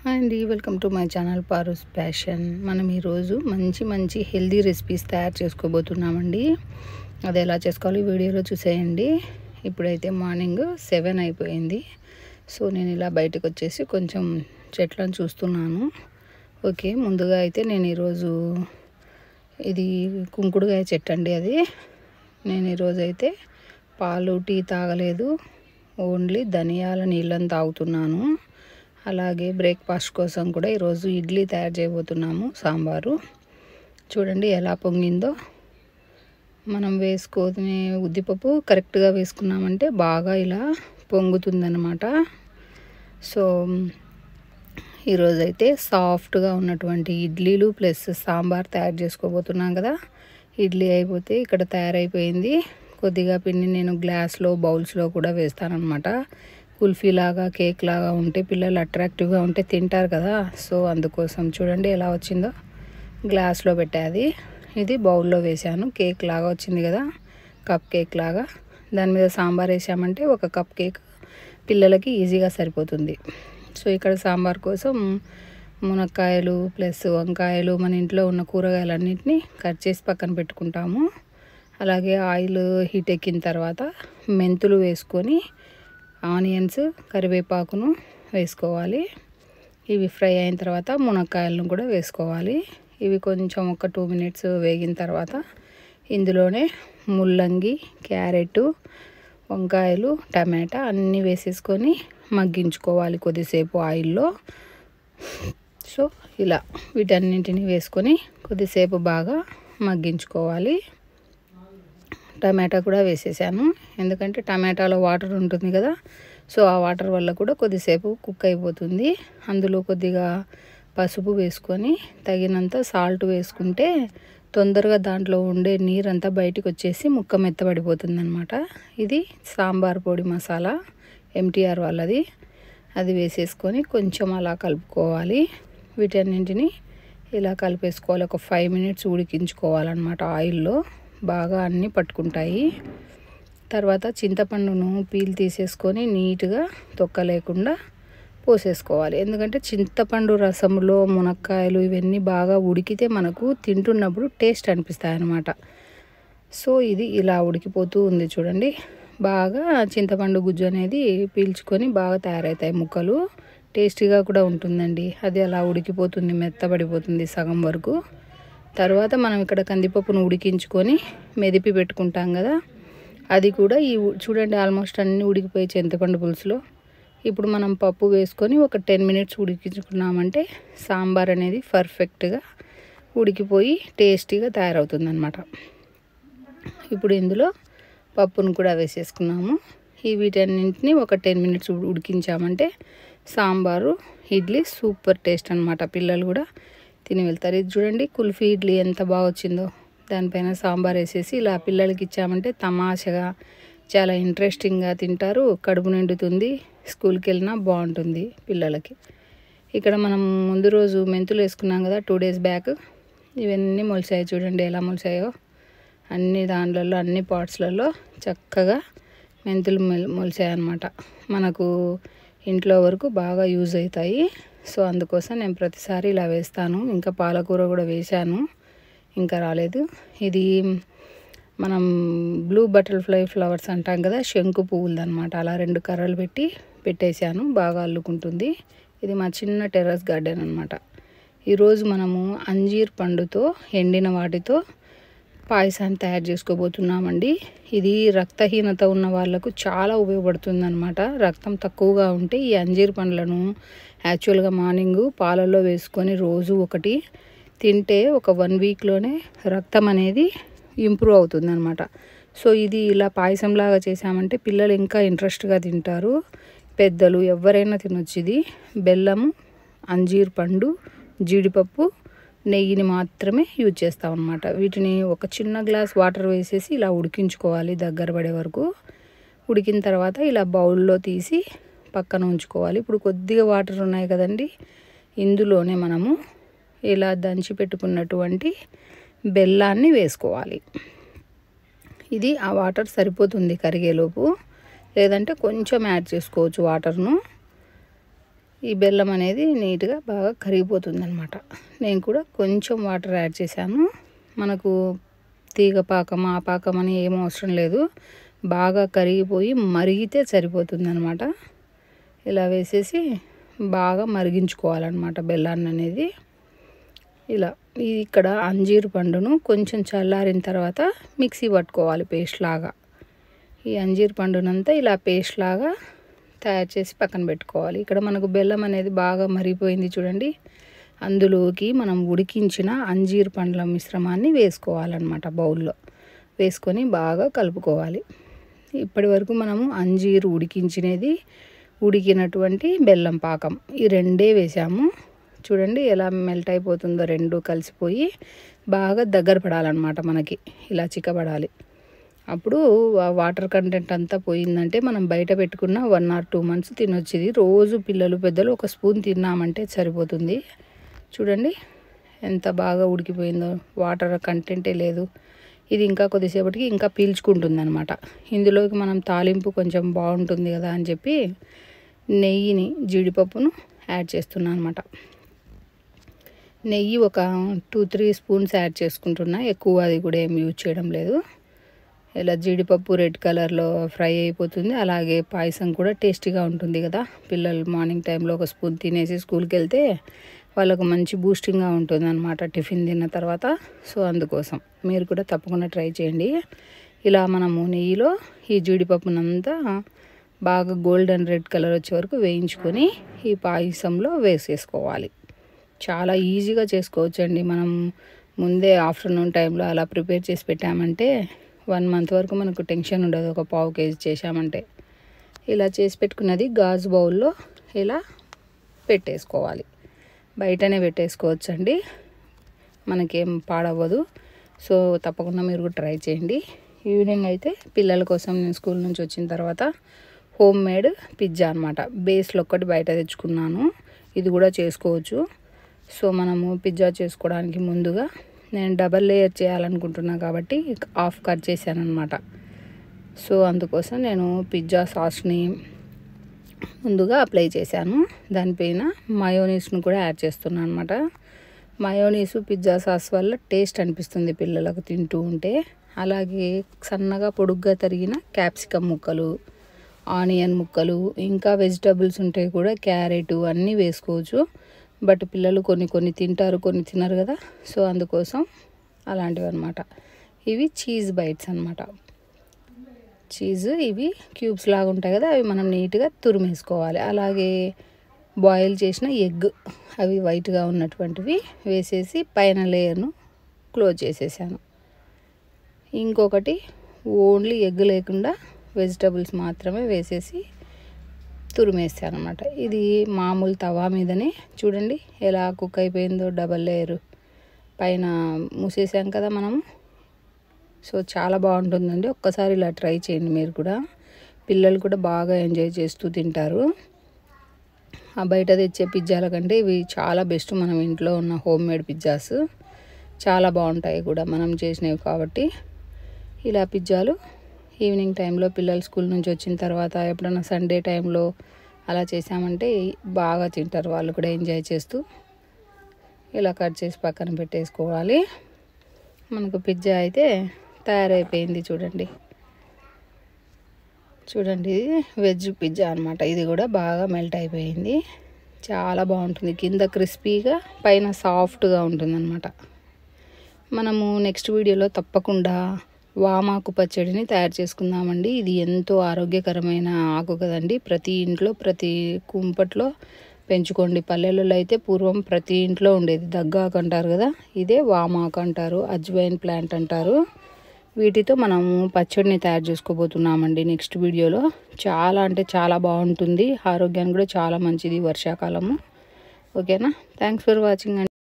Hi అండి, welcome to my channel Paru's passion. మనం ఈరోజు మంచి హెల్దీ రెసిపీస్ తయారు చేసుకోబోతున్నామండి. అది ఎలా చేసుకోవాలో వీడియోలో చూసేయండి. ఇప్పుడైతే మార్నింగ్ 7 అయిపోయింది. సో నేను ఇలా బయటకు వచ్చేసి కొంచెం చెట్లను చూస్తున్నాను. ఓకే, ముందుగా అయితే నేను ఈరోజు ఇది కుంకుడుకాయ చెట్టు అండి. అది నేను ఈరోజు అయితే పాలు టీ తాగలేదు, ఓన్లీ ధనియాల నీళ్ళని తాగుతున్నాను. అలాగే బ్రేక్ఫాస్ట్ కోసం కూడా ఈరోజు ఇడ్లీ తయారు చేయబోతున్నాము. సాంబారు చూడండి ఎలా పొంగిందో. మనం వేసుకొని ఉద్దిపప్పు కరెక్ట్గా వేసుకున్నామంటే బాగా ఇలా పొంగుతుందన్నమాట. సో ఈరోజైతే సాఫ్ట్గా ఉన్నటువంటి ఇడ్లీలు ప్లస్ సాంబార్ తయారు చేసుకోబోతున్నాం కదా. ఇడ్లీ అయిపోతే ఇక్కడ తయారైపోయింది. కొద్దిగా పిండి నేను గ్లాస్లో బౌల్స్లో కూడా వేస్తానన్నమాట. కుల్ఫీ లాగా కేక్ లాగా ఉంటే పిల్లలు అట్రాక్టివ్గా ఉంటే తింటారు కదా. సో అందుకోసం చూడండి ఎలా వచ్చిందో. గ్లాస్లో పెట్టాది, ఇది బౌల్లో వేసాను. కేక్ లాగా వచ్చింది కదా, కప్ కేక్ లాగా. దాని మీద సాంబార్ వేసామంటే ఒక కప్ కేక్ పిల్లలకి ఈజీగా సరిపోతుంది. సో ఇక్కడ సాంబార్ కోసం మునక్కాయలు ప్లస్ వంకాయలు, మన ఇంట్లో ఉన్న కూరగాయలన్నింటినీ కట్ చేసి పక్కన పెట్టుకుంటాము. అలాగే ఆయిల్ హీట్ ఎక్కిన తర్వాత మెంతులు వేసుకొని ఆనియన్స్ కరివేపాకును వేసుకోవాలి. ఇవి ఫ్రై అయిన తర్వాత మునక్కాయలను కూడా వేసుకోవాలి. ఇవి కొంచెం ఒక 2 minutes వేగిన తర్వాత ఇందులోనే ముల్లంగి, క్యారెట్, వంకాయలు, టమాటా అన్నీ వేసేసుకొని మగ్గించుకోవాలి కొద్దిసేపు ఆయిల్లో. సో ఇలా వీటన్నింటినీ వేసుకొని కొద్దిసేపు బాగా మగ్గించుకోవాలి. టమాటా కూడా వేసేసాను, ఎందుకంటే టమాటాలో వాటర్ ఉంటుంది కదా. సో ఆ వాటర్ వల్ల కూడా కొద్దిసేపు కుక్ అయిపోతుంది. అందులో కొద్దిగా పసుపు వేసుకొని తగినంత సాల్ట్ వేసుకుంటే తొందరగా దాంట్లో ఉండే నీరంతా బయటకు వచ్చేసి ముక్క మెత్తబడిపోతుంది అనమాట. ఇది సాంబార్ పొడి మసాలా MTR వాళ్ళది. అది వేసేసుకొని కొంచెం అలా కలుపుకోవాలి. వీటన్నింటినీ ఇలా కలిపేసుకోవాలి. ఒక 5 minutes ఉడికించుకోవాలన్నమాట ఆయిల్లో. బాగా అన్నీ పట్టుకుంటాయి. తర్వాత చింతపండును పీల్ తీసేసుకొని నీట్గా తొక్క లేకుండా పోసేసుకోవాలి. ఎందుకంటే చింతపండు రసంలో మునక్కాయలు ఇవన్నీ బాగా ఉడికితే మనకు తింటున్నప్పుడు టేస్ట్ అనిపిస్తాయి అన్నమాట. సో ఇది ఇలా ఉడికిపోతూ ఉంది చూడండి. బాగా చింతపండు గుజ్జు అనేది పీల్చుకొని బాగా తయారవుతాయి ముక్కలు. టేస్టీగా కూడా ఉంటుందండి. అది అలా ఉడికిపోతుంది, మెత్తబడిపోతుంది సగం వరకు. తర్వాత మనం ఇక్కడ కందిపప్పును ఉడికించుకొని మెదిపి పెట్టుకుంటాం కదా, అది కూడా చూడండి ఆల్మోస్ట్ అన్నీ ఉడికిపోయి చింతపండు పులుసులో. ఇప్పుడు మనం పప్పు వేసుకొని ఒక 10 minutes ఉడికించుకున్నామంటే సాంబార్ అనేది పర్ఫెక్ట్గా ఉడికిపోయి టేస్టీగా తయారవుతుంది అన్నమాట. ఇప్పుడు ఇందులో పప్పును కూడా వేసేసుకున్నాము. వీటన్నింటినీ ఒక 10 minutes ఉడికించామంటే సాంబారు ఇడ్లీ సూపర్ టేస్ట్ అన్నమాట. పిల్లలు కూడా తిని వెళ్తారు. ఇది చూడండి కుల్ఫీ ఇడ్లీ ఎంత బాగా వచ్చిందో. దానిపైన సాంబార్ వేసేసి ఇలా పిల్లలకి ఇచ్చామంటే తమాషగా చాలా ఇంట్రెస్టింగ్గా తింటారు. కడుపు నిండుతుంది, స్కూల్కి వెళ్ళినా బాగుంటుంది పిల్లలకి. ఇక్కడ మనం ముందు రోజు మెంతులు వేసుకున్నాం కదా 2 days బ్యాక్. ఇవన్నీ మొలిసాయి చూడండి ఎలా మొలిసాయో. అన్ని దాంట్లలో అన్ని పార్ట్స్లలో చక్కగా మెంతులు మొలిసాయి అన్నమాట. మనకు ఇంట్లో వరకు బాగా యూజ్ అవుతాయి. సో అందుకోసం నేను ప్రతిసారి ఇలా వేస్తాను. ఇంకా పాలకూర కూడా వేశాను, ఇంకా రాలేదు. ఇది మనం బ్లూ బటర్ఫ్లై ఫ్లవర్స్ అంటాం కదా, శంకు పువ్వులది అనమాట. అలా 2 కర్రలు పెట్టేశాను, బాగా అల్లుకుంటుంది. ఇది మా చిన్న టెర్రస్ గార్డెన్ అనమాట. ఈరోజు మనము అంజీర్ పండుతో ఎండిన వాటితో పాయసాన్ని తయారు చేసుకోబోతున్నామండి. ఇది రక్తహీనత ఉన్న వాళ్ళకు చాలా ఉపయోగపడుతుంది అనమాట. రక్తం తక్కువగా ఉంటే ఈ అంజీర్ పండ్లను యాక్చువల్గా మార్నింగ్ పాలల్లో వేసుకొని రోజు ఒకటి తింటే ఒక 1 weekలోనే రక్తం అనేది ఇంప్రూవ్ అవుతుంది అనమాట. సో ఇది ఇలా పాయసంలాగా చేసామంటే పిల్లలు ఇంకా ఇంట్రెస్ట్గా తింటారు. పెద్దలు ఎవరైనా తినొచ్చు. ఇది బెల్లము, అంజీర్ పండు, జీడిపప్పు, నెయ్యిని మాత్రమే యూజ్ చేస్తాం అన్నమాట. వీటిని ఒక చిన్న గ్లాస్ వాటర్ వేసేసి ఇలా ఉడికించుకోవాలి దగ్గర పడే వరకు. ఉడికిన తర్వాత ఇలా బౌల్లో తీసి పక్కన ఉంచుకోవాలి. ఇప్పుడు కొద్దిగా వాటర్ ఉన్నాయి కదండి, ఇందులోనే మనము ఇలా దంచి పెట్టుకున్నటువంటి బెల్లాన్ని వేసుకోవాలి. ఇది ఆ వాటర్ సరిపోతుంది కరిగేలోపు, లేదంటే కొంచెం యాడ్ చేసుకోవచ్చు వాటర్ను. ఈ బెల్లం అనేది నీట్గా బాగా కరిగిపోతుంది అనమాట. నేను కూడా కొంచెం వాటర్ యాడ్ చేశాను. మనకు తీగ పాకం ఆ పాకం అని ఏం అవసరం లేదు, బాగా కరిగిపోయి మరిగితే సరిపోతుంది అనమాట. ఇలా వేసేసి బాగా మరిగించుకోవాలన్నమాట బెల్లాన్ని అనేది. ఇలా ఇక్కడ అంజీరు పండును కొంచెం చల్లారిన తర్వాత మిక్సీ పట్టుకోవాలి పేస్ట్ లాగా. ఈ అంజీరు పండునంతా ఇలా పేస్ట్ లాగా తయారు చేసి పక్కన పెట్టుకోవాలి. ఇక్కడ మనకు బెల్లం అనేది బాగా మరిగిపోయింది చూడండి. అందులోకి మనం ఉడికించిన అంజీరు పండ్ల మిశ్రమాన్ని వేసుకోవాలన్నమాట. బౌల్లో వేసుకొని బాగా కలుపుకోవాలి. ఇప్పటి వరకు మనము అంజీరు ఉడికినటువంటి బెల్లం పాకం ఈ రెండే వేసాము. చూడండి ఎలా మెల్ట్ అయిపోతుందో, రెండు కలిసిపోయి బాగా దగ్గర పడాలన్నమాట. మనకి ఇలా చిక్కబడాలి. అప్పుడు వాటర్ కంటెంట్ అంతా పోయిందంటే మనం బయట పెట్టుకున్న 1 or 2 months తినొచ్చు. ఇది రోజు పిల్లలు పెద్దలు 1 స్పూన్ తిన్నామంటే సరిపోతుంది. చూడండి ఎంత బాగా ఉడికిపోయిందో, వాటర్ కంటెంటే లేదు. ఇది ఇంకా కొద్దిసేపటికి ఇంకా పీల్చుకుంటుంది అనమాట. ఇందులోకి మనం తాలింపు కొంచెం బాగుంటుంది కదా అని చెప్పి నెయ్యిని, జీడిపప్పును యాడ్ చేస్తున్నాను అనమాట. నెయ్యి ఒక 2-3 స్పూన్స్ యాడ్ చేసుకుంటున్నా, ఎక్కువ అది కూడా ఏం యూజ్ చేయడం లేదు. ఇలా జీడిపప్పు రెడ్ కలర్లో ఫ్రై అయిపోతుంది. అలాగే పాయసం కూడా టేస్టీగా ఉంటుంది కదా. పిల్లలు మార్నింగ్ టైంలో 1 స్పూన్ తినేసి స్కూల్కి వెళ్తే వాళ్ళకు మంచి బూస్టింగ్గా ఉంటుంది అనమాట టిఫిన్ తిన్న తర్వాత. సో అందుకోసం మీరు కూడా తప్పకుండా ట్రై చేయండి. ఇలా మనము నెయ్యిలో ఈ జీడిపప్పునంతా బాగా గోల్డెన్ రెడ్ కలర్ వచ్చే వరకు వేయించుకొని ఈ పాయసంలో వేసేసుకోవాలి. చాలా ఈజీగా చేసుకోవచ్చండి. మనం ముందే ఆఫ్టర్నూన్ టైంలో అలా ప్రిపేర్ చేసి పెట్టామంటే 1 month వరకు మనకు టెన్షన్ ఉండదు. ఒక 1/2 kg చేసామంటే. ఇలా చేసి పెట్టుకున్నది గాజు బౌల్లో ఇలా పెట్టేసుకోవాలి. బయటనే పెట్టేసుకోవచ్చండి, మనకేం పాడవ్వదు. సో తప్పకుండా మీరు కూడా ట్రై చేయండి. ఈవినింగ్ అయితే పిల్లల కోసం నేను స్కూల్ నుంచి వచ్చిన తర్వాత హోమ్ మేడ్ పిజ్జా అనమాట. బేస్లో ఒక్కటి బయట తెచ్చుకున్నాను. ఇది కూడా చేసుకోవచ్చు. సో మనము పిజ్జా చేసుకోవడానికి ముందుగా నేను డబల్ లేయర్ చేయాలనుకుంటున్నాను కాబట్టి హాఫ్ కట్ చేశాను అనమాట. సో అందుకోసం నేను పిజ్జా సాస్ని ముందుగా అప్లై చేశాను. దానిపైన మయోనీస్ను కూడా యాడ్ చేస్తున్నాను అనమాట. మయోనీసు పిజ్జా సాస్ వల్ల టేస్ట్ అనిపిస్తుంది పిల్లలకు తింటూ ఉంటే. అలాగే సన్నగా పొడుగ్గా తరిగిన క్యాప్సికమ్ ముక్కలు, ఆనియన్ ముక్కలు, ఇంకా వెజిటబుల్స్ ఉంటాయి కూడా, క్యారెట్ అన్నీ వేసుకోవచ్చు. బట్ పిల్లలు కొన్ని తింటారు, కొన్ని తినరు కదా. సో అందుకోసం అలాంటివి అనమాట. ఇవి చీజ్ బైట్స్ అనమాట. చీజ్ ఇవి క్యూబ్స్ లాగా ఉంటాయి కదా, అవి మనం నీట్గా తురిమేసుకోవాలి. అలాగే బాయిల్ చేసిన ఎగ్, అవి వైట్గా ఉన్నటువంటివి వేసేసి పైన లేయర్ను క్లోజ్ చేసేసాను. ఇంకొకటి ఓన్లీ ఎగ్ లేకుండా వెజిటబుల్స్ మాత్రమే వేసేసి తురిమేస్తాను అనమాట. ఇది మామూలు తవా మీదనే చూడండి ఎలా కుక్ అయిపోయిందో. డబల్ లేయర్ పైన మూసేసాం కదా మనము. సో చాలా బాగుంటుందండి. ఒక్కసారి ఇలా ట్రై చేయండి మీరు కూడా. పిల్లలు కూడా బాగా ఎంజాయ్ చేస్తూ తింటారు. ఆ బయట తెచ్చే పిజ్జాల కంటే ఇవి చాలా బెస్ట్. మనం ఇంట్లో ఉన్న హోమ్ మేడ్ పిజ్జాస్ చాలా బాగుంటాయి కూడా మనం చేసినవి కాబట్టి. ఇలా పిజ్జాలు ఈవినింగ్ టైంలో పిల్లలు స్కూల్ నుంచి వచ్చిన తర్వాత ఎప్పుడైనా సండే టైంలో అలా చేసామంటే బాగా తింటారు వాళ్ళు కూడా ఎంజాయ్ చేస్తూ. ఇలా కట్ చేసి పక్కన పెట్టేసుకోవాలి. మనకు పిజ్జా అయితే తయారైపోయింది చూడండి. చూడండి ఇది వెజ్ పిజ్జా అనమాట. ఇది కూడా బాగా మెల్ట్ అయిపోయింది. చాలా బాగుంటుంది. కింద క్రిస్పీగా పైన సాఫ్ట్గా ఉంటుందన్నమాట. మనము నెక్స్ట్ వీడియోలో తప్పకుండా వామాకు పచ్చడిని తయారు చేసుకుందామండి. ఇది ఎంతో ఆరోగ్యకరమైన ఆకు కదండి. ప్రతి ఇంట్లో ప్రతి కుంపట్లో పెంచుకోండి. పల్లెలలో అయితే పూర్వం ప్రతి ఇంట్లో ఉండేది. దగ్గాకు అంటారు కదా, ఇదే వామాకు అంటారు, అజ్వైన్ ప్లాంట్ అంటారు. వీటితో మనము పచ్చడిని తయారు చేసుకోబోతున్నామండి నెక్స్ట్ వీడియోలో. చాలా అంటే చాలా బాగుంటుంది. ఆరోగ్యానికి కూడా చాలా మంచిది వర్షాకాలము. ఓకేనా? థ్యాంక్స్ ఫర్ వాచింగ్ అండి.